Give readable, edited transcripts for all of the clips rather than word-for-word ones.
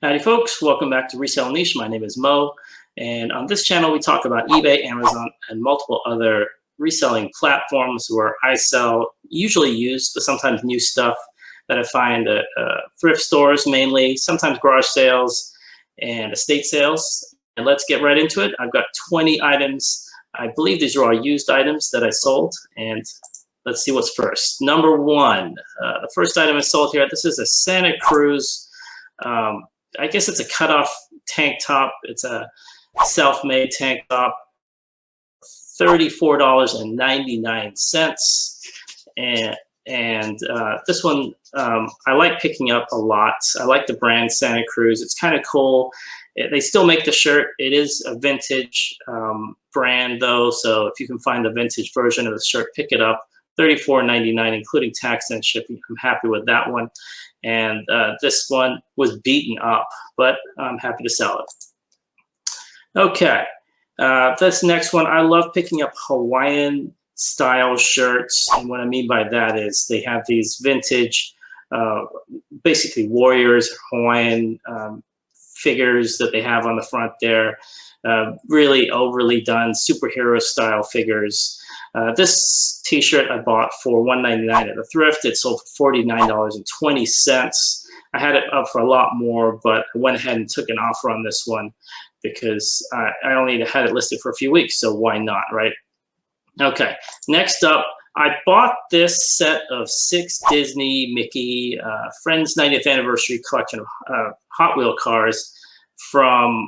Howdy folks, welcome back to Resell Niche. My name is Mo, and on this channel we talk about eBay, Amazon, and multiple other reselling platforms where I sell usually used, but sometimes new stuff that I find at thrift stores mainly, sometimes garage sales and estate sales. And let's get right into it. I've got 20 items. I believe these are all used items that I sold, and let's see what's first. Number one, the first item I sold here, this is a Santa Cruz, I guess it's a cutoff tank top. It's a self-made tank top, $34.99. And this one I like picking up a lot. I like the brand Santa Cruz. It's kind of cool. They still make the shirt. It is a vintage brand though, so if you can find the vintage version of the shirt, pick it up. $34.99, including tax and shipping. I'm happy with that one. And this one was beaten up, but I'm happy to sell it. Okay, this next one, I love picking up Hawaiian style shirts. And what I mean by that is they have these vintage, basically warriors, Hawaiian figures that they have on the front there. Really overly done superhero style figures. This t-shirt I bought for $1.99 at the thrift. It sold for $49.20. I had it up for a lot more, but I went ahead and took an offer on this one because I only had it listed for a few weeks, so why not, right? Okay, next up, I bought this set of 6 Disney Mickey Friends 90th Anniversary collection of Hot Wheel cars from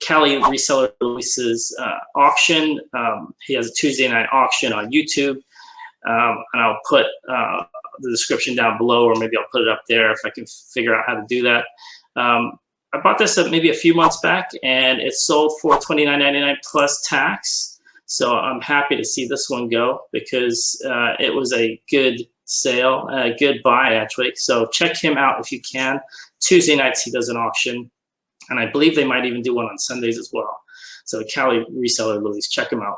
Cali Reseller releases auction. He has a Tuesday night auction on YouTube, and I'll put the description down below, or maybe I'll put it up there if I can figure out how to do that. I bought this maybe a few months back, and it sold for $29.99 plus tax. So I'm happy to see this one go because it was a good sale, a good buy actually. So check him out if you can. Tuesday nights he does an auction. And I believe they might even do one on Sundays as well. So Cali Reseller release, check them out.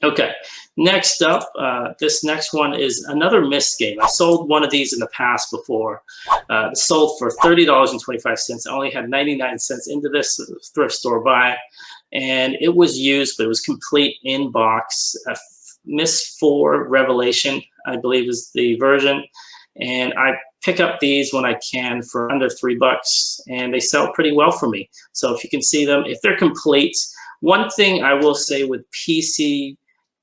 Okay, next up, this next one is another missed game. I sold one of these in the past before. Sold for $30.25. I only had 99 cents into this thrift store buy. And it was used, but it was complete in box. Miss 4 Revelation, I believe is the version. And I pick up these when I can for under $3, and they sell pretty well for me. So if you can see them, if they're complete, one thing I will say with PC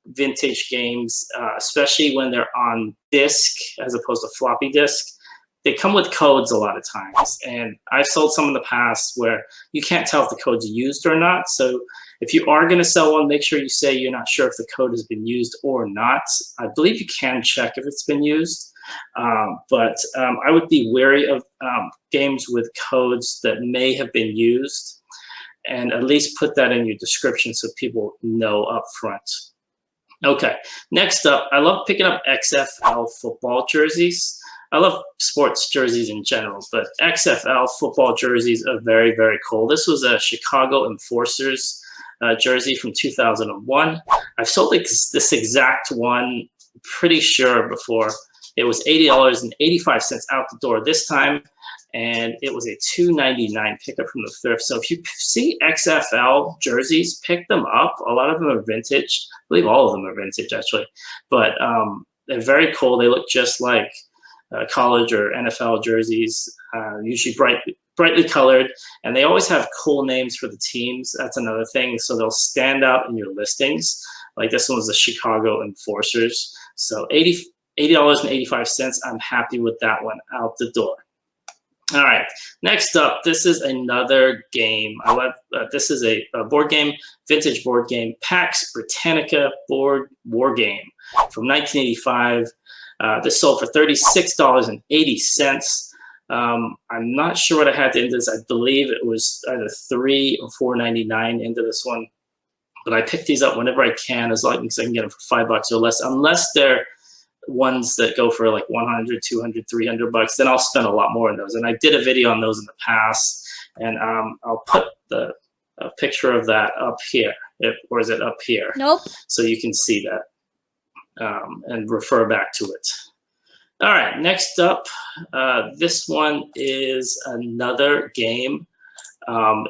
vintage games, especially when they're on disk as opposed to floppy disk, they come with codes a lot of times. And I've sold some in the past where you can't tell if the code's used or not. So if you are going to sell one, make sure you say you're not sure if the code has been used or not. I believe you can check if it's been used. But I would be wary of games with codes that may have been used, and at least put that in your description so people know up front. Okay, next up, I love picking up Xfl football jerseys. I love sports jerseys in general, but Xfl football jerseys are very, very cool. This was a Chicago Enforcers jersey from 2001. I've sold this exact one, pretty sure, before. It was $80.85 out the door this time, and it was a $2.99 pickup from the thrift. So if you see XFL jerseys, pick them up. A lot of them are vintage. I believe all of them are vintage, actually. But they're very cool. They look just like college or NFL jerseys, usually brightly colored, and they always have cool names for the teams. That's another thing. So they'll stand out in your listings. Like this one was the Chicago Enforcers. So $80.85. I'm happy with that one out the door. All right, next up, this is another game. I love this is a board game, vintage board game, Pax Britannica board war game from 1985. This sold for $36.80. I'm not sure what I had to end this. I believe it was either $3 or $4.99 into this one, but I pick these up whenever I can, as long as I can get them for $5 or less, unless they're ones that go for like 100, 200, 300 bucks, then I'll spend a lot more on those. And I did a video on those in the past, and I'll put the picture of that up here, or is it up here? Nope. So you can see that and refer back to it. All right, next up, this one is another game.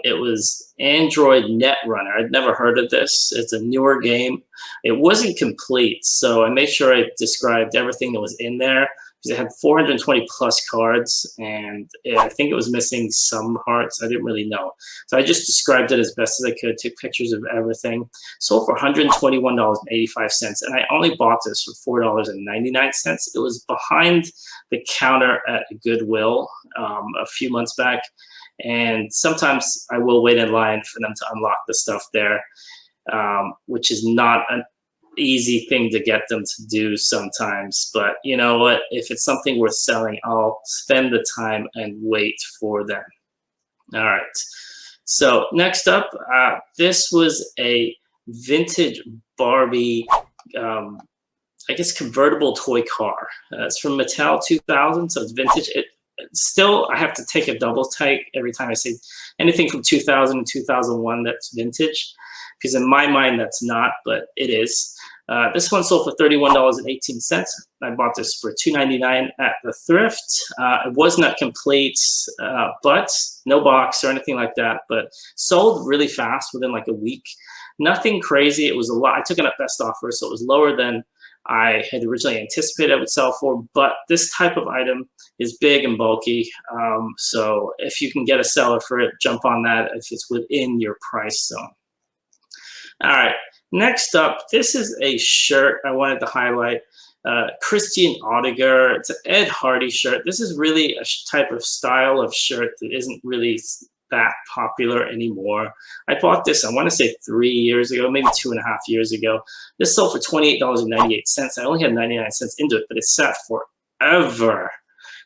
It was Android Netrunner. I'd never heard of this. It's a newer game. It wasn't complete, so I made sure I described everything that was in there because it had 420 plus cards, and I think it was missing some parts. I didn't really know. So I just described it as best as I could, took pictures of everything. Sold for $121.85, and I only bought this for $4.99. It was behind the counter at Goodwill a few months back. And sometimes I will wait in line for them to unlock the stuff there, which is not an easy thing to get them to do sometimes. But you know what? If it's something worth selling, I'll spend the time and wait for them. All right. So next up, this was a vintage Barbie, I guess, convertible toy car. It's from Mattel 2000, so it's vintage. Still, I have to take a double take every time I say anything from 2000 and 2001 that's vintage, because in my mind that's not, but it is. This one sold for $31.18. I bought this for $2.99 at the Thrift. It was not complete, but no box or anything like that, but sold really fast within like a week. Nothing crazy. It was a lot. I took it at best offer, so it was lower than I had originally anticipated I would sell for, but this type of item is big and bulky. So if you can get a seller for it, jump on that if it's within your price zone. All right, next up, this is a shirt I wanted to highlight. Christian Audiger. It's an Ed Hardy shirt. This is really a type of style of shirt that isn't really that popular anymore. I bought this, I want to say 3 years ago, maybe 2.5 years ago. This sold for $28.98. I only had 99 cents into it, but it sat forever.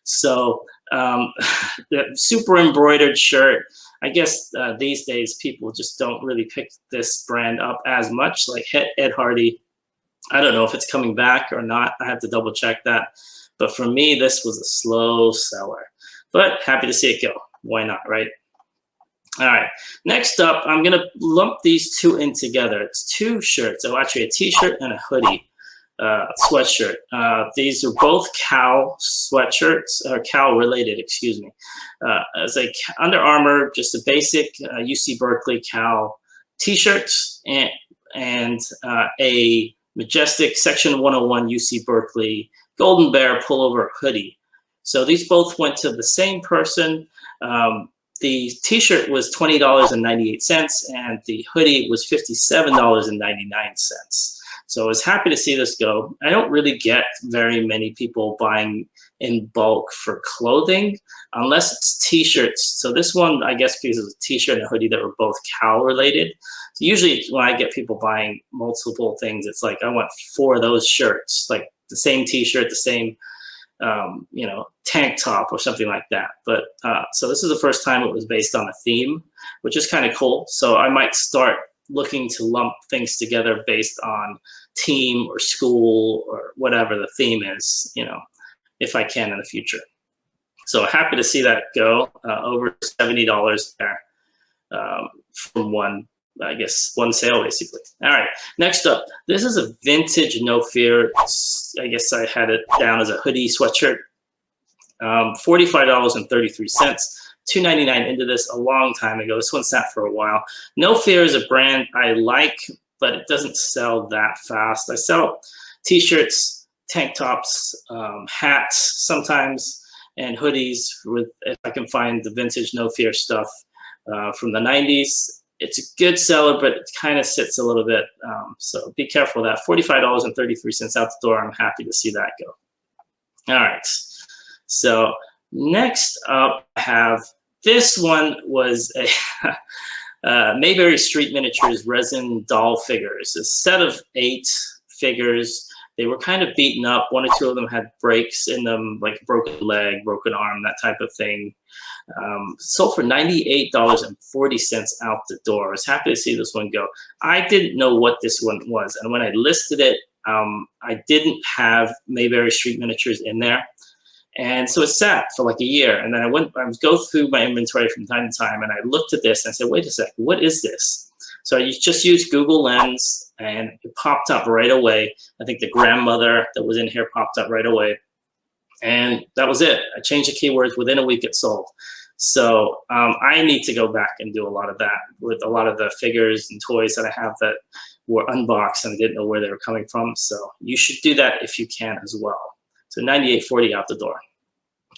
So the super embroidered shirt. I guess these days people just don't really pick this brand up as much. Like Ed Hardy, I don't know if it's coming back or not. I have to double check that. But for me, this was a slow seller. But happy to see it go. Why not, right? All right, next up, I'm gonna lump these two in together. It's two shirts, oh, actually a t-shirt and a hoodie, sweatshirt. These are both Cal sweatshirts, or Cal related, excuse me. As a Under Armour, just a basic UC Berkeley Cal t-shirt and a Majestic Section 101 UC Berkeley Golden Bear pullover hoodie. So these both went to the same person. The t-shirt was $20.98 and the hoodie was $57.99. So I was happy to see this go. I don't really get very many people buying in bulk for clothing unless it's t-shirts. So this one, I guess because it was a t-shirt and a hoodie that were both Cal related. So usually when I get people buying multiple things, it's like I want 4 of those shirts, like the same t-shirt, the same you know, tank top or something like that. But so this is the first time it was based on a theme, which is kind of cool. So I might start looking to lump things together based on team or school or whatever the theme is, you know, if I can in the future. So happy to see that go. Over $70 there from one, I guess, one sale basically. All right, next up, this is a vintage No Fear. I guess I had it down as a hoodie sweatshirt. $45.33. $2.99 into this a long time ago. This one sat for a while. No Fear is a brand I like, but it doesn't sell that fast. I sell t-shirts, tank tops, hats sometimes, and hoodies with, if I can find the vintage No Fear stuff from the 90s. It's a good seller, but it kind of sits a little bit. So be careful of that. $45.33 out the door. I'm happy to see that go. All right. So next up, I have this one was a Mayberry Street Miniatures resin doll figures. A set of 8 figures. They were kind of beaten up. 1 or 2 of them had breaks in them, like a broken leg, broken arm, that type of thing. Sold for $98.40 out the door. I was happy to see this one go. I didn't know what this one was, and when I listed it, I didn't have Mayberry Street Miniatures in there, and so it sat for like a year. And then I would go through my inventory from time to time, and I looked at this and I said, "Wait a second, what is this?" So I just used Google Lens, and it popped up right away. I think the grandmother that was in here popped up right away. And that was it. I changed the keywords. Within a week, it sold. So I need to go back and do a lot of that with a lot of the figures and toys that I have that were unboxed and I didn't know where they were coming from. So you should do that if you can as well. So $98.40 out the door.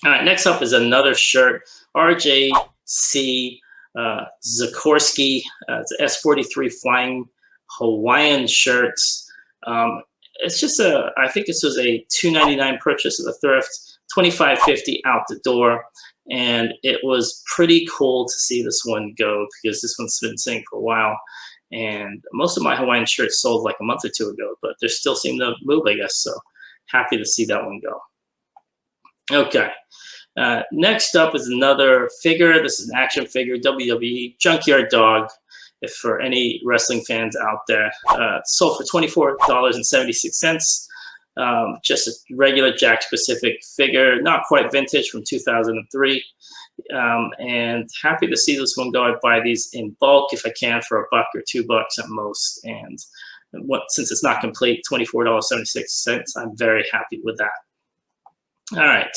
All right, next up is another shirt, RJC Sikorsky. It's an S43 Flying Hawaiian shirt. It's just I think this was a $2.99 purchase of the Thrift, $25.50 out the door. And it was pretty cool to see this one go because this one's been sitting for a while. And most of my Hawaiian shirts sold like a month or two ago, but they still seem to move, I guess. So happy to see that one go. Okay. Next up is another figure. This is an action figure, WWE Junkyard Dog. If for any wrestling fans out there, sold for $24.76. Just a regular Jack specific figure, not quite vintage, from 2003. And happy to see this one go. I buy these in bulk if I can for $1 or $2 at most. And since it's not complete, $24.76, I'm very happy with that. All right.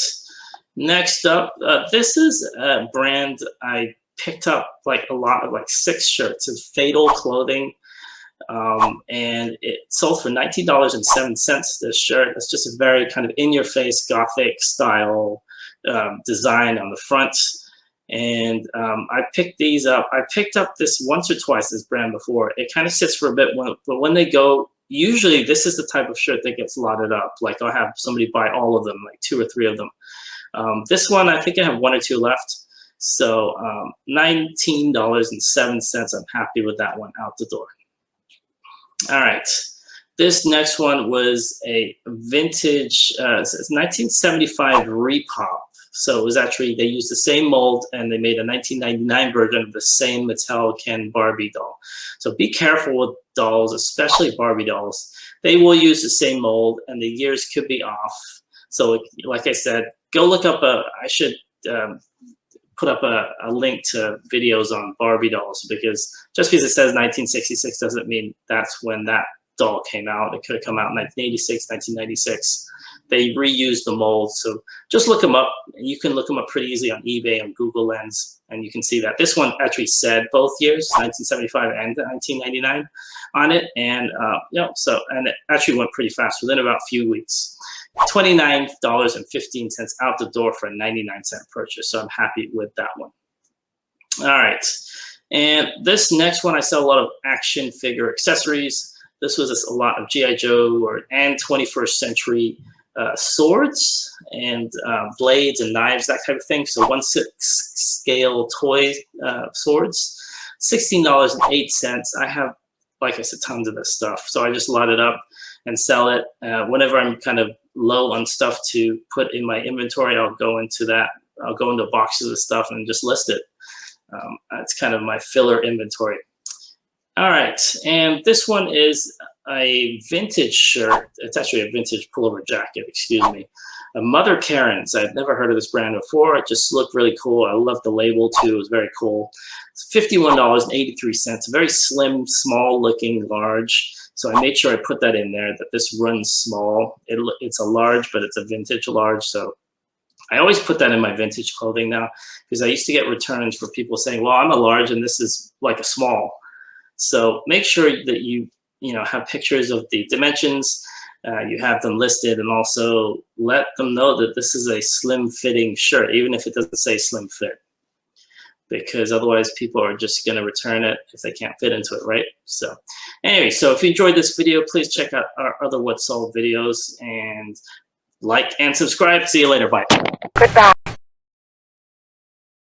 Next up, this is a brand I picked up like a lot of, like 6 shirts. It's Fatal Clothing. And it sold for $19.07. This shirt. It's just a very kind of in-your-face Gothic style design on the front. And I picked these up. I picked up this once or twice, this brand before. It kind of sits for a bit, but when they go, usually this is the type of shirt that gets lotted up. Like I'll have somebody buy all of them, like 2 or 3 of them. This one, I think I have 1 or 2 left. So $19.07. I'm happy with that one out the door. All right. This next one was a vintage, it's 1975 Repop. So it was actually, they used the same mold and they made a 1999 version of the same Mattel Ken Barbie doll. So be careful with dolls, especially Barbie dolls. They will use the same mold and the years could be off. So like I said, go look up I should put up a link to videos on Barbie dolls, because just because it says 1966 doesn't mean that's when that doll came out. It could have come out in 1986, 1996. They reused the mold. So just look them up. You can look them up pretty easily on eBay, on Google Lens, and you can see that. This one actually said both years, 1975 and 1999 on it. And and it actually went pretty fast within about a few weeks. $29.15 out the door for a 99-cent purchase. So I'm happy with that one. All right. And this next one, I sell a lot of action figure accessories. This was a lot of G.I. Joe and 21st century swords and blades and knives, that type of thing. So 1/6 scale toy swords, $16.08. I have, like I said, tons of this stuff. So I just lot it up and sell it. Whenever I'm kind of low on stuff to put in my inventory, I'll go into that. I'll go into boxes of stuff and just list it. That's kind of my filler inventory. All right, and this one is a vintage shirt. It's actually a vintage pullover jacket, excuse me. A Mother Karen's. I've never heard of this brand before. It just looked really cool. I love the label too. It was very cool. It's $51.83. Very slim, small looking, large. So I made sure I put that in there, that this runs small. It's a large, but it's a vintage large. So I always put that in my vintage clothing now, because I used to get returns for people saying, well, I'm a large and this is like a small. So make sure that you have pictures of the dimensions, you have them listed, and also let them know that this is a slim fitting shirt, even if it doesn't say slim fit, because otherwise people are just going to return it if they can't fit into it, right? So anyway, so if you enjoyed this video, please check out our other What Sold videos and like and subscribe. See you later. Bye. Goodbye.